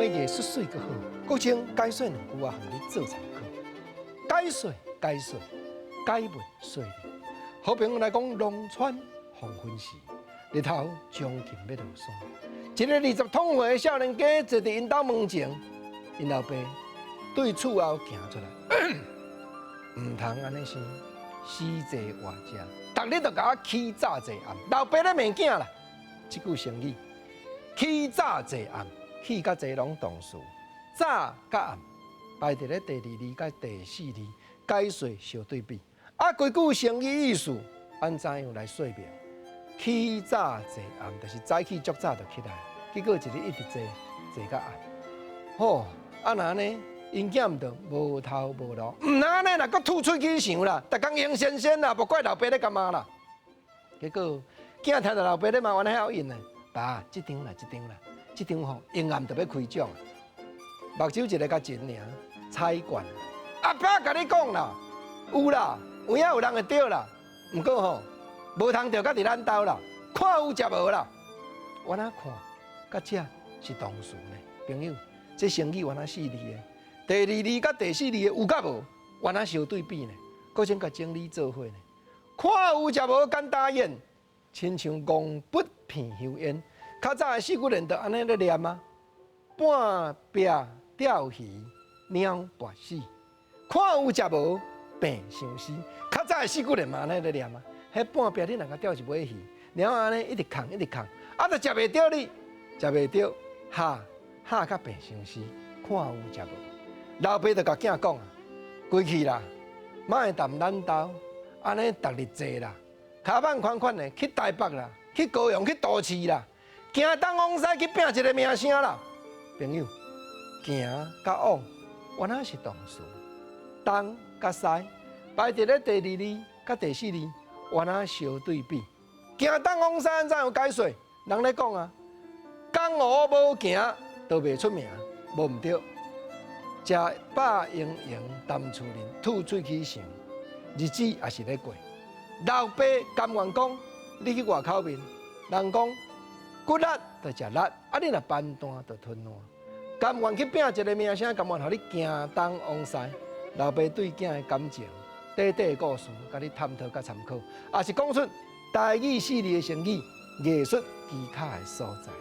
艺术水阁好，国情解说两句啊，互你做参考。解说，解文说理。好朋友来讲，龙川黄昏时，日头将近要落山。一个20通岁的少年家坐伫因兜门前，因老爸对厝后行出来，唔通安尼生，死坐活食，逐日都甲我起早坐暗。老爸咧骂囝啦，即句成语，起早坐暗，起甲坐拢同事，早甲暗排伫咧第2字甲第4字，解说相对比。啊，规句成语意思，按怎样来说明？起早坐暗，就是早起足早就起来，结果一日一直坐到暗。吼，啊那呢？因囝毋着无头无路，毋通安尼啦，搁吐出去想啦，逐工用先生啦，无怪老爸咧干嘛啦？结果囝听到老爸咧骂，完了还应呢，爸，即张吼，阴暗就要开奖啊，目睭一个较真尔，彩冠。阿爸甲你讲啦，有啦，有影有人会着啦，毋过吼，无通着甲伫咱兜啦，看有食无啦。我哪看，甲这是同事呢，朋友，这成语原来4字的。第2字甲第4字有甲无？原来相对比呢，搁先甲整理做伙呢。看有食无简单言，亲像戆笔片香烟。较早的四句人都安尼咧念啊。半壁钓鱼，鸟跋死。看有食无，病相思。较早的四句人嘛安尼咧念啊。迄半壁你若甲钓一尾鱼，鸟安尼一直空，啊，就食袂着你，食袂着，哈甲病相思。看有食无。老爸就甲囝讲啊，归去啦，莫踮咱兜，安尼逐日坐啦，骹板款款的去台北啦，去高雄，去都市啦，行东往西去拼一个名声啦。朋友，行甲往，原来是同事，东甲西排伫咧第2字甲第4字，原来相对比。行东往西安怎样解说？人咧讲啊，江湖无行都袂出名，无毋对。食饱盈盈淡厝人，吐出去想，日子也是咧过。老爸甘愿讲，你去外口面，人讲骨力就食力，啊你若搬单就吞烂。甘愿去拼一个名声，甘愿互你行东往西。老爸对囝的感情，短的故事，甲你探讨甲参考，也是讲出台语4字的成语艺术技巧的所在。